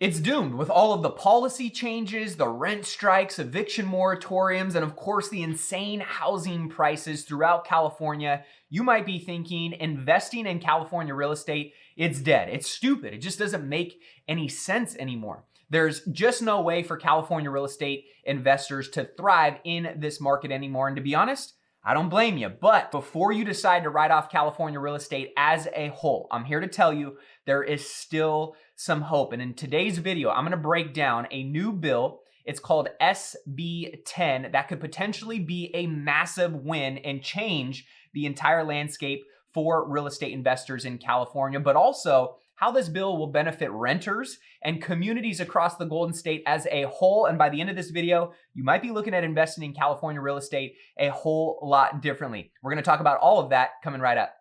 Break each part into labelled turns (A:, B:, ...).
A: It's doomed with all of the policy changes, the rent strikes, eviction moratoriums, and of course the insane housing prices throughout California. You might be thinking investing in California real estate, it's dead. It's stupid. It just doesn't make any sense anymore. There's just no way for California real estate investors to thrive in this market anymore. And to be honest, I don't blame you. But before you decide to write off California real estate as a whole, I'm here to tell you there is still some hope. And in today's video, I'm going to break down a new bill. It's called SB 10 that could potentially be a massive win and change the entire landscape for real estate investors in California, but also how this bill will benefit renters and communities across the Golden State as a whole. And by the end of this video, you might be looking at investing in California real estate a whole lot differently. We're going to talk about all of that coming right up.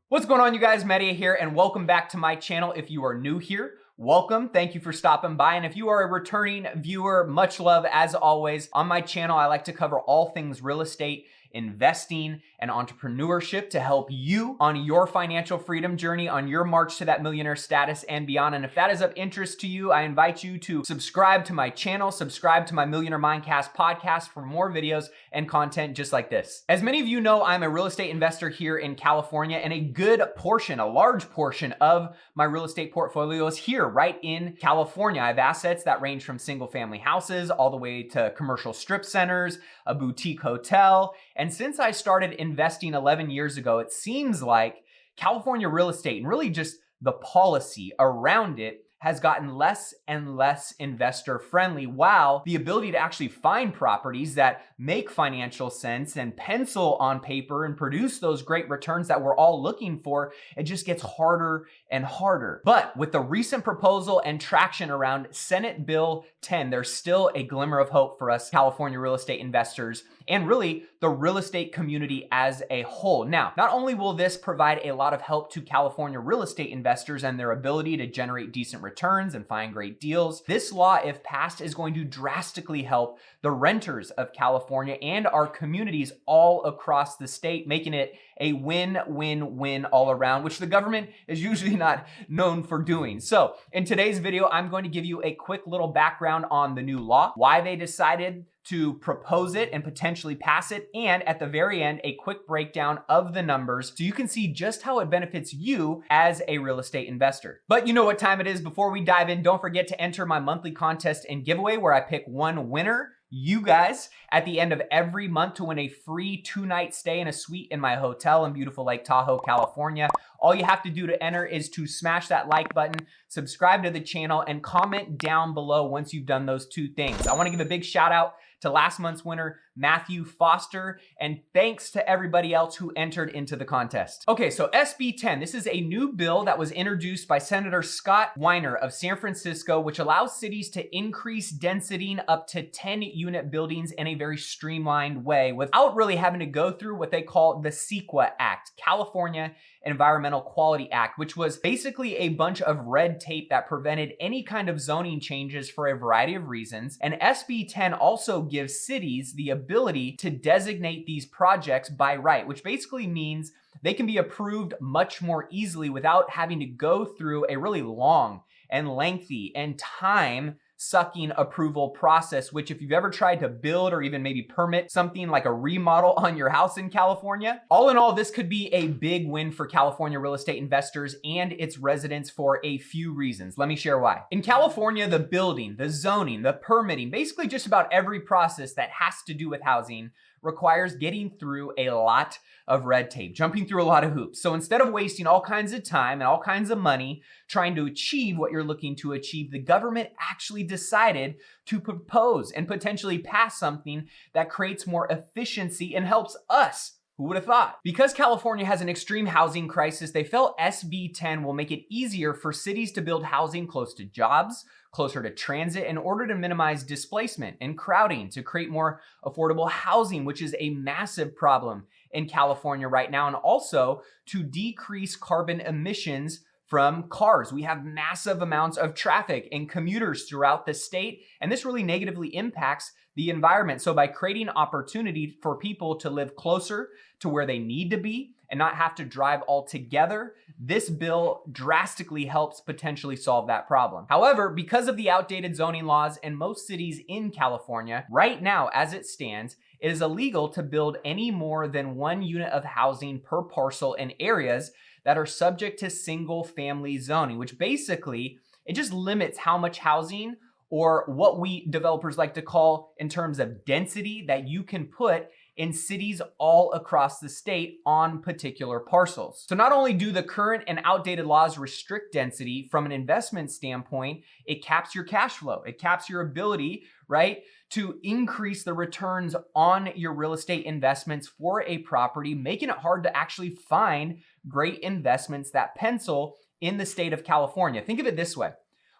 A: What's going on, you guys? Media here, and welcome back to my channel. If you are new here, welcome. Thank you for stopping by. And if you are a returning viewer, much love as always. On my channel, I like to cover all things real estate, investing, and entrepreneurship to help you on your financial freedom journey, on your march to that millionaire status and beyond. And if that is of interest to you, I invite you to subscribe to my channel, subscribe to my Millionaire Mindcast podcast for more videos and content just like this. As many of you know, I'm a real estate investor here in California, and a good portion, a large portion of my real estate portfolio is here right in California. I have assets that range from single family houses all the way to commercial strip centers, a boutique hotel. And since I started investing 11 years ago, it seems like California real estate and really just the policy around it has gotten less and less investor friendly, while the ability to actually find properties that make financial sense and pencil on paper and produce those great returns that we're all looking for, it just gets harder and harder. But with the recent proposal and traction around Senate Bill 10, there's still a glimmer of hope for us California real estate investors and really the real estate community as a whole. Now, not only will this provide a lot of help to California real estate investors and their ability to generate decent returns and find great deals, this law, if passed, is going to drastically help the renters of California and our communities all across the state, making it a win-win-win all around, which the government is usually not known for doing. So in today's video, I'm going to give you a quick little background on the new law, why they decided to propose it and potentially pass it, and at the very end, a quick breakdown of the numbers so you can see just how it benefits you as a real estate investor. But you know what time it is. Before we dive in, don't forget to enter my monthly contest and giveaway where I pick one winner, you guys, at the end of every month to win a free 2-night stay in a suite in my hotel in beautiful Lake Tahoe, California. All you have to do to enter is to smash that like button, subscribe to the channel, and comment down below once you've done those two things. I want to give a big shout out to last month's winner, Matthew Foster, and thanks to everybody else who entered into the contest. Okay, so SB 10, this is a new bill that was introduced by Senator Scott Weiner of San Francisco, which allows cities to increase density up to 10-unit buildings in a very streamlined way without really having to go through what they call the CEQA Act, California Environmental Quality Act, which was basically a bunch of red tape that prevented any kind of zoning changes for a variety of reasons. And SB 10 also gives cities the ability to designate these projects by right, which basically means they can be approved much more easily without having to go through a really long and lengthy and time-sucking approval process, which if you've ever tried to build or even maybe permit something like a remodel on your house in California, all in all, this could be a big win for California real estate investors and its residents for a few reasons. Let me share why. In California, the building, the zoning, the permitting, basically just about every process that has to do with housing requires getting through a lot of red tape, jumping through a lot of hoops. So instead of wasting all kinds of time and all kinds of money trying to achieve what you're looking to achieve, the government actually decided to propose and potentially pass something that creates more efficiency and helps us. Who would have thought? Because California has an extreme housing crisis, they felt SB 10 will make it easier for cities to build housing close to jobs, closer to transit, in order to minimize displacement and crowding to create more affordable housing, which is a massive problem in California right now, and also to decrease carbon emissions from cars. We have massive amounts of traffic and commuters throughout the state, and this really negatively impacts the environment. So by creating opportunity for people to live closer to where they need to be and not have to drive altogether, this bill drastically helps potentially solve that problem. However, because of the outdated zoning laws in most cities in California, right now, as it stands, it is illegal to build any more than 1 unit of housing per parcel in areas that are subject to single family zoning, which basically, it just limits how much housing, or what we developers like to call in terms of density, that you can put in cities all across the state on particular parcels. So not only do the current and outdated laws restrict density from an investment standpoint, it caps your cash flow. It caps your ability, right, to increase the returns on your real estate investments for a property, making it hard to actually find great investments that pencil in the state of California. Think of it this way.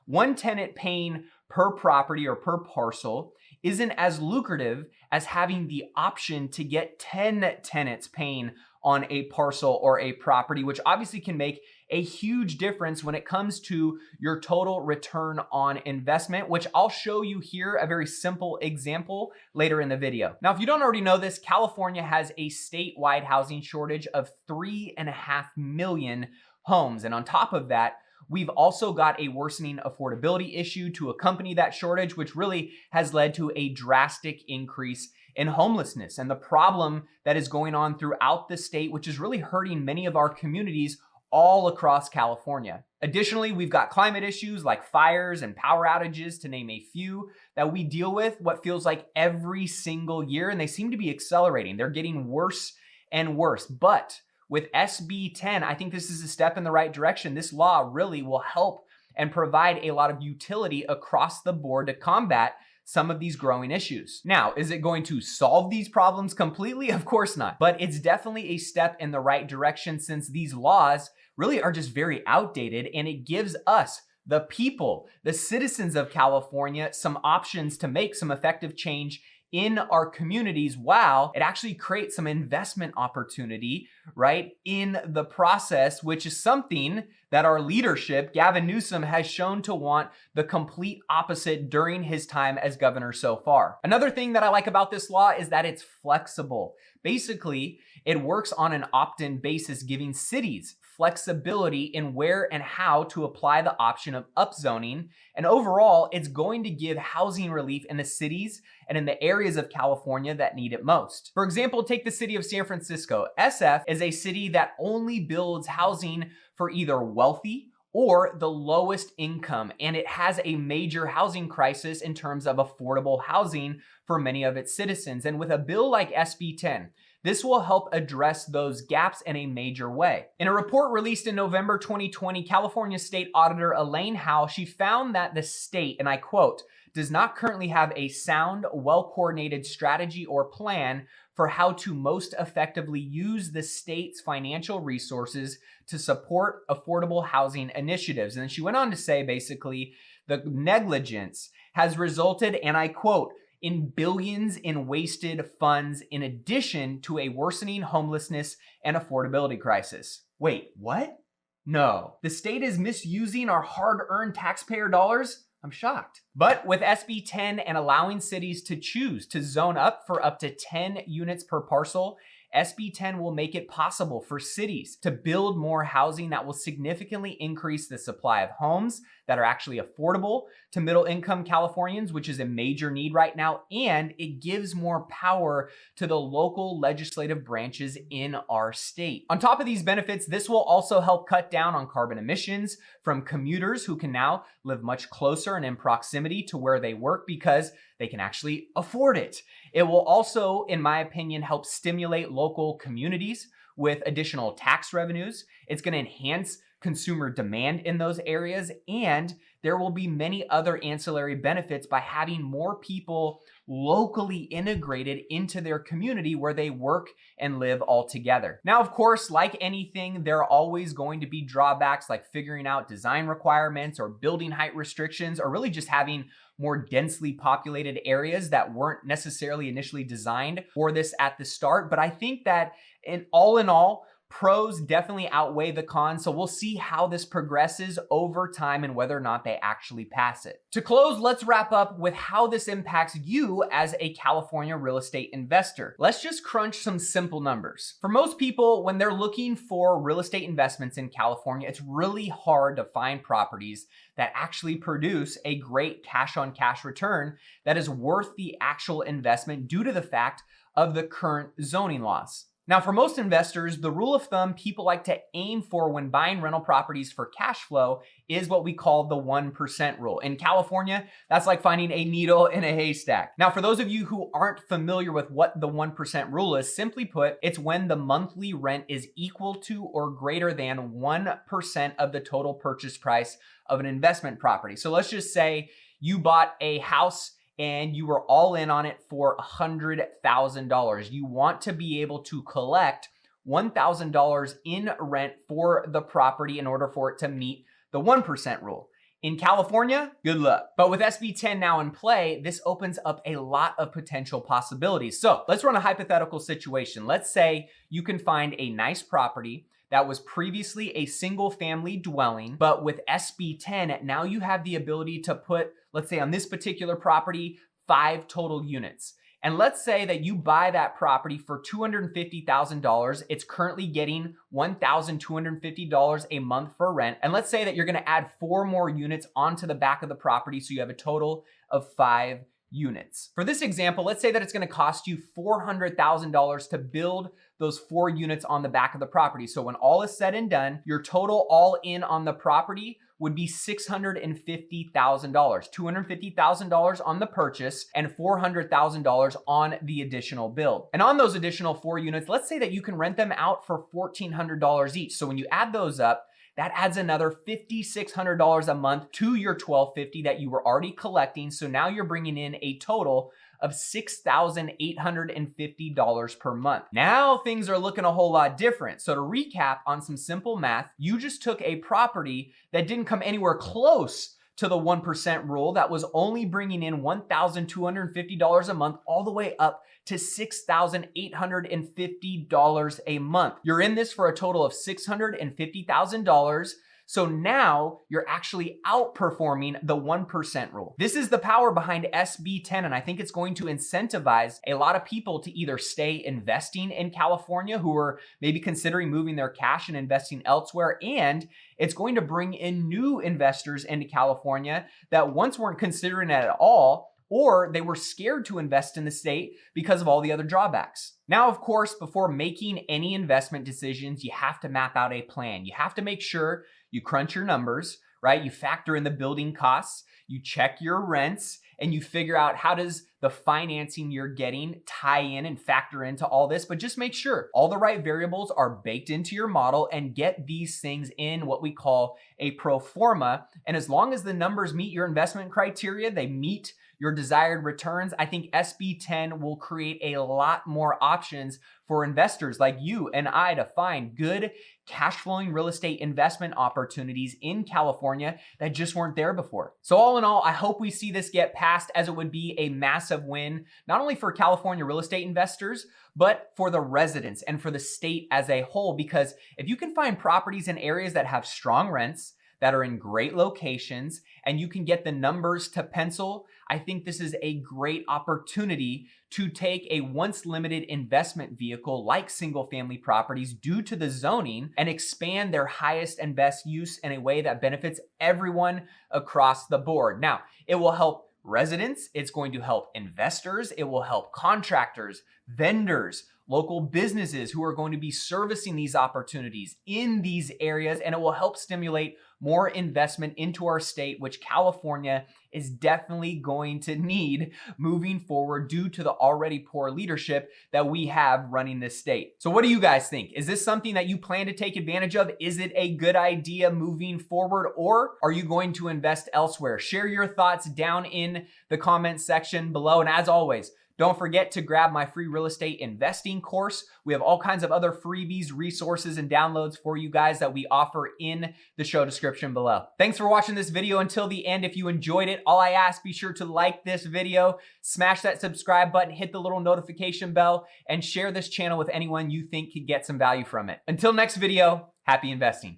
A: One tenant paying per property or per parcel isn't as lucrative as having the option to get 10 tenants paying on a parcel or a property, which obviously can make a huge difference when it comes to your total return on investment, which I'll show you here a very simple example later in the video. Now, if you don't already know this, California has a statewide housing shortage of 3.5 million homes. And on top of that, we've also got a worsening affordability issue to accompany that shortage, which really has led to a drastic increase in homelessness and the problem that is going on throughout the state, which is really hurting many of our communities all across California. Additionally, we've got climate issues like fires and power outages, to name a few, that we deal with what feels like every single year, and they seem to be accelerating. They're getting worse and worse. But with SB 10, I think this is a step in the right direction. This law really will help and provide a lot of utility across the board to combat some of these growing issues. Now, is it going to solve these problems completely? Of course not. But it's definitely a step in the right direction, since these laws really are just very outdated, and it gives us, the people, the citizens of California, some options to make some effective change in our communities, while it actually creates some investment opportunity, right, in the process, which is something that our leadership, Gavin Newsom, has shown to want the complete opposite during his time as governor so far. Another thing that I like about this law is that it's flexible. Basically, it works on an opt-in basis, giving cities flexibility in where and how to apply the option of upzoning. And overall, it's going to give housing relief in the cities and in the areas of California that need it most. For example, take the city of San Francisco. SF is a city that only builds housing for either wealthy or the lowest income, and it has a major housing crisis in terms of affordable housing for many of its citizens. And with a bill like SB 10, this will help address those gaps in a major way. In a report released in November 2020, California State Auditor Elaine Howe, she found that the state, and I quote, does not currently have a sound, well-coordinated strategy or plan for how to most effectively use the state's financial resources to support affordable housing initiatives. And then she went on to say, basically, the negligence has resulted, and I quote, in billions in wasted funds, in addition to a worsening homelessness and affordability crisis. Wait, what? No, the state is misusing our hard-earned taxpayer dollars? I'm shocked. But with SB 10 and allowing cities to choose to zone up for up to 10 units per parcel, SB 10 will make it possible for cities to build more housing that will significantly increase the supply of homes that are actually affordable to middle income Californians, which is a major need right now, and it gives more power to the local legislative branches in our state. On top of these benefits, this will also help cut down on carbon emissions from commuters who can now live much closer and in proximity to where they work because they can actually afford it. It will also, in my opinion, help stimulate local communities with additional tax revenues. It's going to enhance consumer demand in those areas, and there will be many other ancillary benefits by having more people locally integrated into their community where they work and live all together. Now, of course, like anything, there are always going to be drawbacks, like figuring out design requirements or building height restrictions, or really just having more densely populated areas that weren't necessarily initially designed for this at the start. But I think that in all, pros definitely outweigh the cons, so we'll see how this progresses over time and whether or not they actually pass it. To close, let's wrap up with how this impacts you as a California real estate investor. Let's just crunch some simple numbers. For most people, when they're looking for real estate investments in California, it's really hard to find properties that actually produce a great cash-on-cash return that is worth the actual investment due to the fact of the current zoning laws. Now, for most investors, the rule of thumb people like to aim for when buying rental properties for cash flow is what we call the 1% rule. In California, that's like finding a needle in a haystack. Now, for those of you who aren't familiar with what the 1% rule is, simply put, it's when the monthly rent is equal to or greater than 1% of the total purchase price of an investment property. So let's just say you bought a house and you were all in on it for $100,000. You want to be able to collect $1,000 in rent for the property in order for it to meet the 1% rule. In California, good luck. But with SB 10 now in play, this opens up a lot of potential possibilities. So let's run a hypothetical situation. Let's say you can find a nice property that was previously a single family dwelling, but with SB 10, now you have the ability to put, let's say on this particular property, 5 total units. And let's say that you buy that property for $250,000. It's currently getting $1,250 a month for rent. And let's say that you're gonna add 4 more units onto the back of the property, so you have a total of 5 units. For this example, let's say that it's gonna cost you $400,000 to build those 4 units on the back of the property. So when all is said and done, your total all in on the property would be $650,000, $250,000 on the purchase and $400,000 on the additional build. And on those additional 4 units, let's say that you can rent them out for $1,400 each. So when you add those up, that adds another $5,600 a month to your $1,250 that you were already collecting. So now you're bringing in a total of $6,850 per month. Now things are looking a whole lot different. So to recap on some simple math, you just took a property that didn't come anywhere close to the 1% rule, that was only bringing in $1,250 a month, all the way up to $6,850 a month. You're in this for a total of $650,000. So now you're actually outperforming the 1% rule. This is the power behind SB 10, and I think it's going to incentivize a lot of people to either stay investing in California who are maybe considering moving their cash and investing elsewhere, and it's going to bring in new investors into California that once weren't considering it at all, or they were scared to invest in the state because of all the other drawbacks. Now, of course, before making any investment decisions, you have to map out a plan. You have to make sure you crunch your numbers, right? You factor in the building costs, you check your rents, and you figure out how does the financing you're getting tie in and factor into all this. But just make sure all the right variables are baked into your model and get these things in what we call a pro forma. And as long as the numbers meet your investment criteria, they meet your desired returns, I think SB 10 will create a lot more options for investors like you and I to find good cash flowing real estate investment opportunities in California that just weren't there before. So all in all, I hope we see this get passed, as it would be a massive win, not only for California real estate investors, but for the residents and for the state as a whole. Because if you can find properties in areas that have strong rents, that are in great locations, and you can get the numbers to pencil, I think this is a great opportunity to take a once limited investment vehicle like single family properties due to the zoning and expand their highest and best use in a way that benefits everyone across the board. Now, it will help residents, it's going to help investors, it will help contractors, vendors, local businesses who are going to be servicing these opportunities in these areas, and it will help stimulate more investment into our state, which California is definitely going to need moving forward due to the already poor leadership that we have running this state. So what do you guys think? Is this something that you plan to take advantage of? Is it a good idea moving forward, or are you going to invest elsewhere? Share your thoughts down in the comment section below. And as always, Don't forget to grab my free real estate investing course. We have all kinds of other freebies, resources, and downloads for you guys that we offer in the show description below. Thanks for watching this video until the end. If you enjoyed it, all I ask, be sure to like this video, smash that subscribe button, hit the little notification bell, and share this channel with anyone you think could get some value from it. Until next video, happy investing.